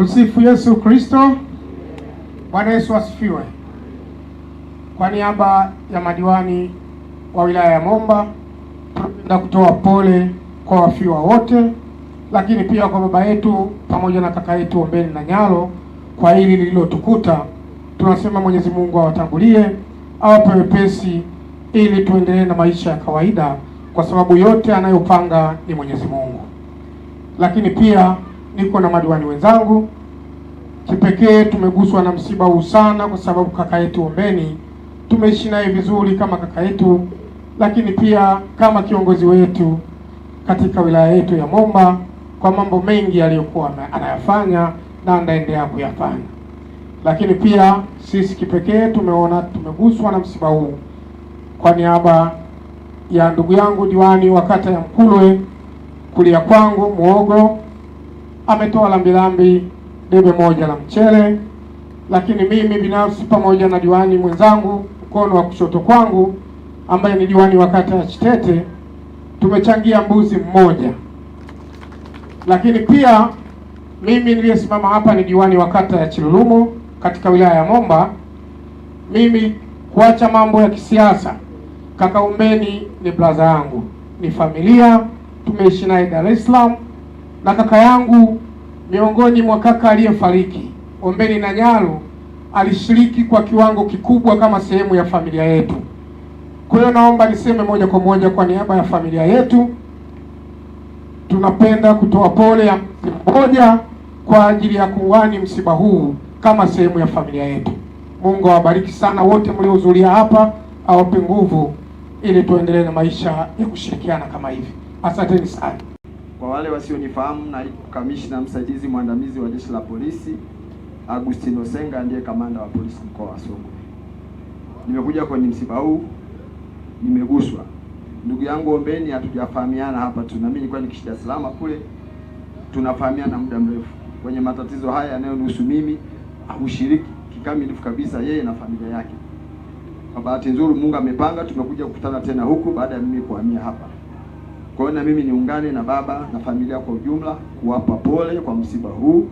Tumsifu Yesu Kristo. Bwana Yesu asifiwe. Kwa niaba ya madiwani wa wilaya ya Momba, tunapenda kutoa pole kwa wafiwa wote, lakini pia kwa baba yetu pamoja na kaka yetu Ombeni na Nyalo kwa hili lililotukuta. Tunasema Mwenyezi Mungu awatangulie, awape wepesi ili tuendelee na maisha ya kawaida, kwa sababu yote anayopanga ni Mwenyezi Mungu. Lakini pia niko na madiwani wenzangu. Kipekee tumeguswa na msiba huu sana, kwa sababu kaka yetu Ombeni tumeishi naye vizuri kama kaka yetu, lakini pia kama kiongozi wetu katika wilaya yetu ya Momba, kwa mambo mengi aliyokuwa anayafanya na anaendelea kuyafanya. Lakini pia sisi kipekee tumeguswa na msiba huu kwa niaba ya ndugu yangu diwani wa kata ya Mkulwe, kulia kwangu Muogo ametoa lambilambi debe moja la mchele, lakini mimi binafsi pamoja na diwani mwenzangu mkono wa kushoto kwangu ambaye ni diwani wa kata ya Chitete tumechangia mbuzi mmoja. Lakini pia mimi niliyesimama hapa ni diwani wa kata ya Chilulumo katika wilaya ya Momba. Mimi kuacha mambo ya kisiasa, kaka Ombeni ni brother yangu, ni familia, tumeishi naye Dar es Salaam, na kaka yangu miongoni mwa kaka aliyefariki Ombeni na Nyalo alishiriki kwa kiwango kikubwa kama sehemu ya familia yetu. Kwa hiyo naomba niseme moja kwa moja kwa niaba ya familia yetu, tunapenda kutoa pole ya moja kwa ajili ya kuwani msiba huu kama sehemu ya familia yetu. Mungu awabariki sana wote mliohudhuria hapa, awape nguvu ili tuendelee na maisha ya kushirikiana kama hivi. Asanteni sana. Kwa wale wasionifahamu, na kamishna msaidizi mwandamizi wa Jeshi la Polisi Agustino Senga, ndiye kamanda wa polisi mkoa wa Songwe. Nimekuja kwenye msiba huu, nimeguswa. Ndugu yangu Ombeni hatujafahamiana hapa tu, na mimi nilikuwa nikiishi Dar es Salaam kule, tunafahamiana muda mrefu. Kwenye matatizo haya yanayonihusu mimi hushiriki kikamilifu kabisa yeye na familia yake. Kwa bahati nzuri Mungu amepanga tumekuja kukutana tena huku baada ya mimi kuhamia hapa. Kwa hiyo na mimi niungane na baba na familia kwa ujumla kuwapa pole kwa msiba huu.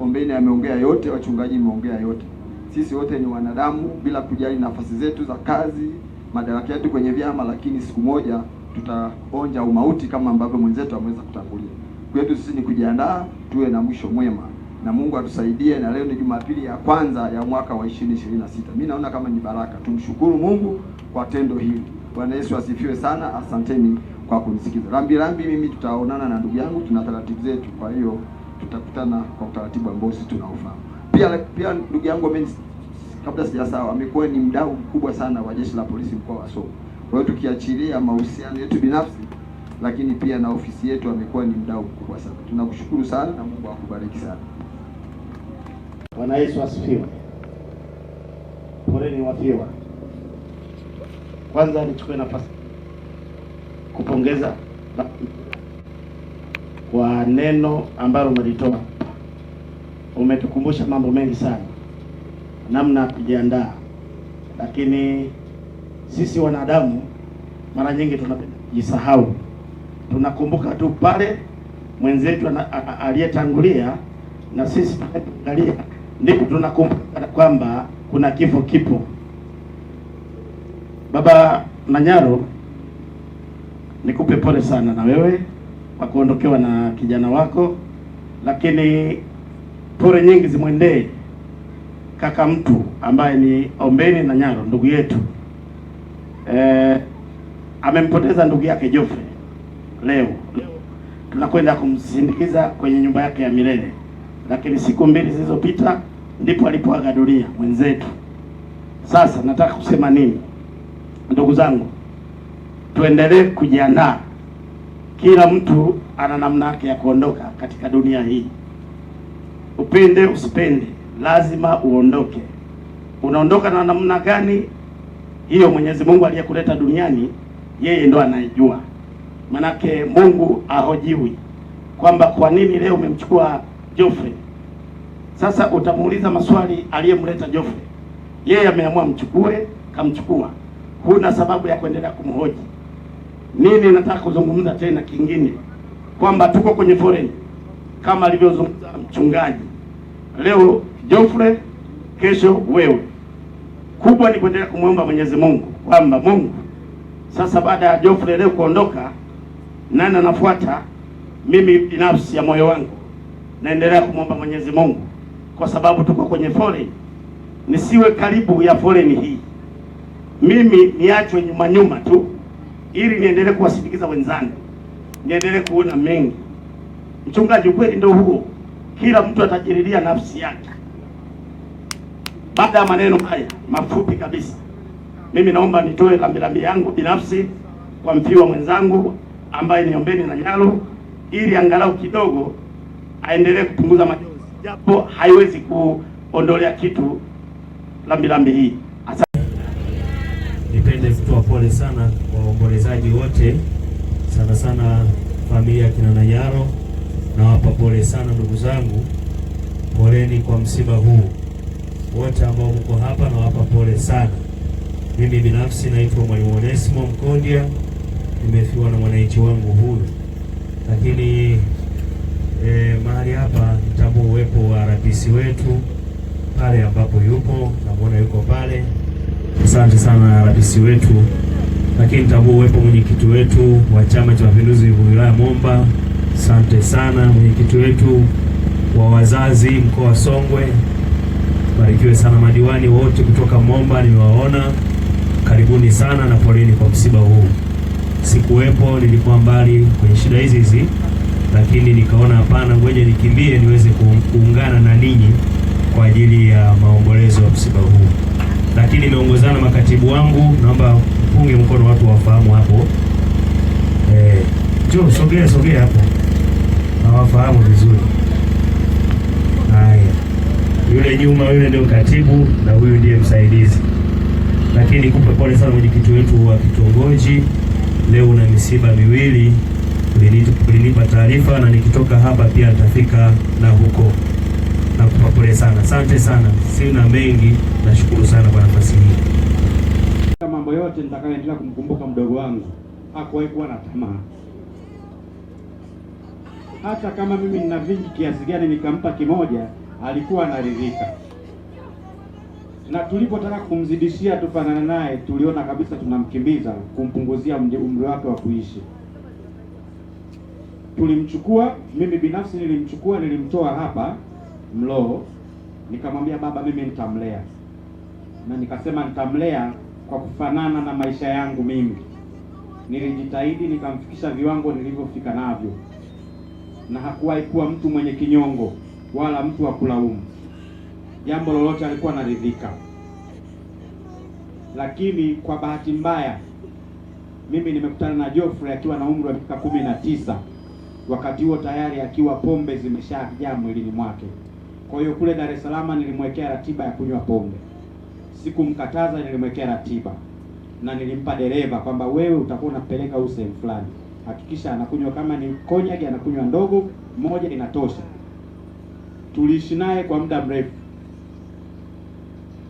Ombeni ameongea yote, wachungaji wameongea yote. Sisi wote ni wanadamu bila kujali nafasi zetu za kazi, madaraka yetu kwenye vyama, lakini siku moja tutaonja umauti kama ambavyo mwenzetu ameweza kutangulia. Kwetu sisi ni kujiandaa tuwe na mwisho mwema, na Mungu atusaidie. Na leo ni Jumapili ya kwanza ya mwaka wa 2026. Mimi naona kama ni baraka. Tumshukuru Mungu kwa tendo hili. Bwana Yesu asifiwe sana. Asanteni kwa kunisikiza. Rambi mimi tutaonana na ndugu yangu, tuna taratibu zetu, kwa hiyo tutakutana kwa utaratibu ambao sisi tunaofahamu. Pia ndugu yangu mimi, kabla sijasahau, amekuwa ni mdau mkubwa sana wa Jeshi la Polisi mkoa wa Songwe. Kwa hiyo tukiachilia mahusiano yetu binafsi, lakini pia na ofisi yetu amekuwa ni mdau mkubwa sana. Tunakushukuru sana na Mungu akubariki sana. Bwana Yesu asifiwe. Poleni wafiwa. Kwanza nichukue nafasi kupongeza kwa neno ambalo umelitoa. Umetukumbusha mambo mengi sana, namna kujiandaa, lakini sisi wanadamu mara nyingi tunajisahau. Tunakumbuka tu pale mwenzetu aliyetangulia, na sisi tunaangalia ndipo tunakumbuka kwamba kuna kifo kipo. Baba Nanyaro, nikupe pole sana na wewe kwa kuondokewa na kijana wako, lakini pole nyingi zimwendee kaka mtu ambaye ni Ombeni na Nyaro, ndugu yetu. Amempoteza ndugu yake Geoffrey. Leo tunakwenda kumsindikiza kwenye nyumba yake ya milele, lakini siku mbili zilizopita ndipo alipoaga dunia mwenzetu. Sasa nataka kusema nini? Ndugu zangu, tuendelee kujiandaa. Kila mtu ana namna yake ya kuondoka katika dunia hii. Upende usipende, lazima uondoke. Unaondoka na namna gani? Hiyo Mwenyezi Mungu aliyekuleta duniani, yeye ndo anayejua. Manake Mungu ahojiwi kwamba kwa nini leo umemchukua Geoffrey. Sasa utamuuliza maswali aliyemleta Geoffrey. Yeye ameamua mchukue, kamchukua. Huna sababu ya kuendelea kumhoji. Nini nataka kuzungumza tena kingine? Kwamba tuko kwenye foreign kama alivyozungumza mchungaji. Leo Geoffrey, kesho wewe. Kubwa ni kuendelea kumwomba Mwenyezi Mungu kwamba Mungu, sasa baada ya Geoffrey leo kuondoka, nani anafuata? Mimi binafsi ya moyo wangu naendelea kumwomba Mwenyezi Mungu, kwa sababu tuko kwenye foleni, nisiwe karibu ya foleni hii, mimi niachwe nyuma tu, ili niendelee kuwasindikiza wenzangu, niendelee kuona mengi. Mchungaji, ukweli ndio huo, kila mtu atajiridia nafsi yake. Baada ya maneno haya mafupi kabisa, mimi naomba nitoe rambirambi yangu binafsi kwa mfiwa mwenzangu ambaye ni Ombeni na Nyalo, ili angalau kidogo aendelee kupunguza majonzi, japo haiwezi kuondolea kitu rambirambi hii. Nipende kutoa pole sana kwa waombolezaji wote, sana sana familia ya kina Nanyaro. Nawapa pole sana ndugu zangu, poleni kwa msiba huu. Wote ambao mko hapa nawapa pole sana. Mimi binafsi naitwa Mwalimu Onesimo Mkondia, nimefiwa na mwananchi wangu huyu, lakini mahali hapa nitambua uwepo wa RPC wetu pale ambapo yupo, namuona yuko pale. Asante sana RPC wetu, lakini nitambua uwepo mwenyekiti wetu wa Chama cha Mapinduzi wilaya Momba. Asante sana mwenyekiti wetu wa wazazi mkoa wa Songwe. Barikiwe sana madiwani wote kutoka Momba, nimewaona. Karibuni sana na poleni kwa msiba huu. Sikuwepo, nilikuwa mbali kwenye shida hizi, lakini nikaona hapana, ngoja nikimbie niweze kuungana na ninyi kwa ajili ya maombolezo ya msiba huu. Lakini nimeongozana makatibu wangu, naomba mpunge mkono watu wafahamu hapo. Njoo sogea hapo. Hawafahamu vizuri. Haya. Yule nyuma yule ndio katibu na huyu ndiye msaidizi. Lakini nikupe pole sana mwenyekiti wetu wa kitongoji. Leo na misiba miwili, ulinipa taarifa na nikitoka hapa pia nitafika na huko. Nakupa pole sana. Asante sana. Sina mengi, nashukuru sana kwa nafasi hii. Mambo yote nitakayoendelea kumkumbuka mdogo wangu, hakuwahi kuwa na tamaa. Hata kama mimi nina vingi kiasi gani nikampa kimoja, alikuwa anaridhika. Na tulipotaka kumzidishia tufanane naye, tuliona kabisa tunamkimbiza, kumpunguzia umri wake wa kuishi. Tulimchukua, mimi binafsi nilimchukua, nilimtoa hapa Mloo, nikamwambia baba, mimi nitamlea. Na nikasema nitamlea kwa kufanana na maisha yangu mimi. Nilijitahidi nikamfikisha viwango nilivyofika navyo. Na hakuwahi kuwa mtu mwenye kinyongo wala mtu wa kulaumu. Jambo lolote alikuwa anaridhika. Lakini kwa bahati mbaya mimi nimekutana na Geoffrey akiwa na umri wa miaka 19. Wakati huo tayari akiwa pombe zimeshajaa mwilini mwake. Kwa hiyo kule Dar es Salaam nilimwekea ratiba ya kunywa pombe. Sikumkataza, nilimwekea ratiba. Na nilimpa dereva kwamba wewe utakuwa unapeleka huyu sehemu fulani. Hakikisha anakunywa, kama ni konyagi anakunywa ndogo, moja inatosha. Tuliishi naye kwa muda mrefu.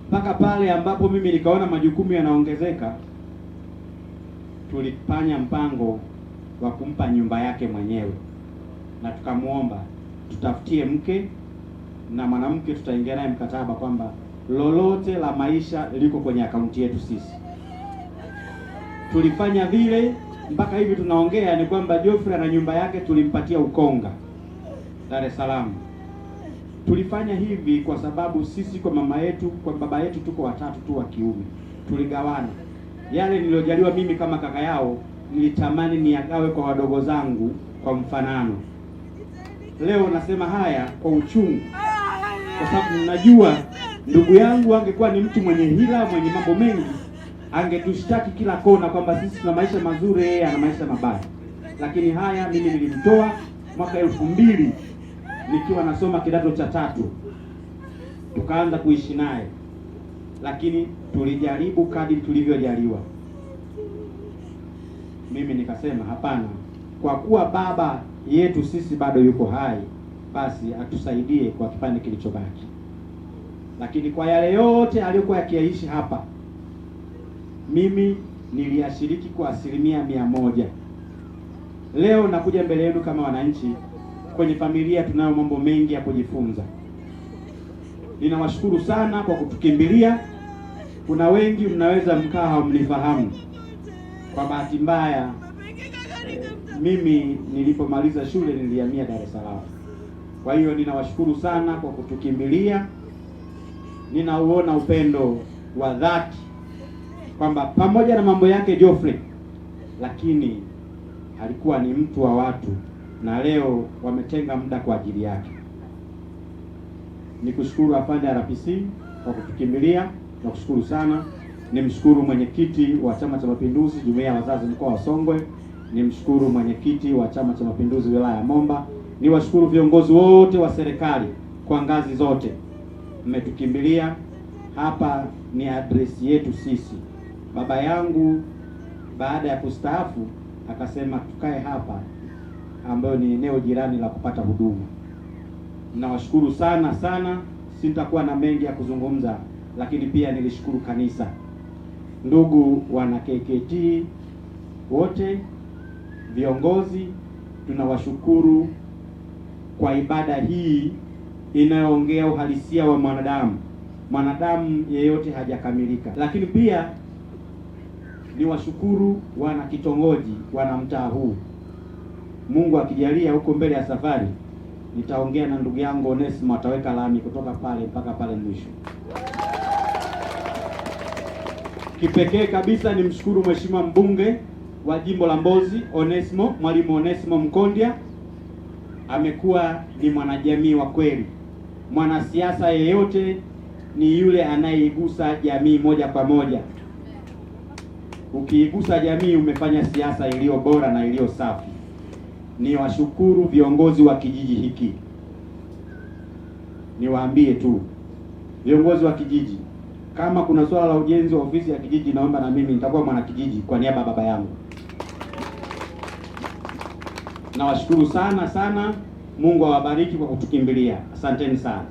Mpaka pale ambapo mimi nikaona majukumu yanaongezeka, tulifanya mpango wa kumpa nyumba yake mwenyewe. Na tukamuomba tutafutie mke, na mwanamke tutaingia naye mkataba kwamba lolote la maisha liko kwenye akaunti yetu sisi. Tulifanya vile mpaka hivi tunaongea ni kwamba Geoffrey na nyumba yake tulimpatia Ukonga, Dar es Salaam. Tulifanya hivi kwa sababu sisi kwa mama yetu, kwa baba yetu tuko watatu tu wa kiume. Tuligawana. Yale niliyojaliwa mimi kama kaka yao, nilitamani niagawe kwa wadogo zangu kwa mfanano. Leo nasema haya kwa uchungu, kwa sababu najua ndugu yangu angekuwa ni mtu mwenye hila, mwenye mambo mengi, angetushtaki kila kona kwamba sisi tuna maisha mazuri, yeye ana maisha mabaya. Lakini haya mimi nilimtoa mwaka 2000 nikiwa nasoma kidato cha 3. Tukaanza kuishi naye. Lakini tulijaribu kadri tulivyojaliwa. Mimi nikasema hapana, kwa kuwa baba yetu sisi bado yuko hai, basi atusaidie kwa kipande kilichobaki. Lakini kwa yale yote aliyokuwa yakiyaishi hapa, mimi niliyashiriki kwa 100%. Leo nakuja mbele yenu kama wananchi. Kwenye familia tunayo mambo mengi ya kujifunza. ninawashukuru sana kwa kutukimbilia. Kuna wengi mnaweza mkaa hamnifahamu. Kwa bahati mbaya mimi nilipomaliza shule nilihamia Dar es Salaam. Kwa hiyo ninawashukuru sana kwa kutukimbilia. Ninauona upendo wa dhati kwamba pamoja na mambo yake Geoffrey, lakini alikuwa ni mtu wa watu na leo wametenga muda kwa ajili yake. Nikushukuru afande RPC kwa kutukimbilia, na kushukuru sana. Nimshukuru mwenyekiti wa Chama cha Mapinduzi Jumuiya ya Wazazi mkoa wa Songwe, nimshukuru mwenyekiti wa Chama cha Mapinduzi wilaya ya Momba, niwashukuru viongozi wote wa serikali kwa ngazi zote, mmetukimbilia. Hapa ni address yetu sisi. Baba yangu baada ya kustaafu akasema tukae hapa, ambayo ni eneo jirani la kupata huduma. Ninawashukuru sana sana, sitakuwa na mengi ya kuzungumza, lakini pia nilishukuru kanisa. Ndugu wana KKT wote, viongozi, tunawashukuru kwa ibada hii inayoongea uhalisia wa mwanadamu. Mwanadamu yeyote hajakamilika. Lakini pia niwashukuru wana kitongoji, wana mtaa huu. Mungu akijalia huko mbele ya safari nitaongea na ndugu yangu Onesmo, ataweka lami kutoka pale mpaka pale mwisho. Kipekee kabisa nimshukuru Mheshimiwa mbunge wa jimbo la Mbozi Onesmo, Mwalimu Onesmo Mkondia. Amekuwa ni mwanajamii wa kweli. Mwanasiasa yeyote ni yule anayeigusa jamii moja kwa moja. Ukiigusa jamii umefanya siasa iliyo bora na iliyo safi. Niwashukuru viongozi wa kijiji hiki. Niwaambie tu viongozi wa kijiji, kama kuna swala la ujenzi wa ofisi ya kijiji, naomba na mimi nitakuwa mwana kijiji kwa niaba ya baba yangu. Nawashukuru sana sana. Mungu awabariki kwa kutukimbilia. Asanteni sana.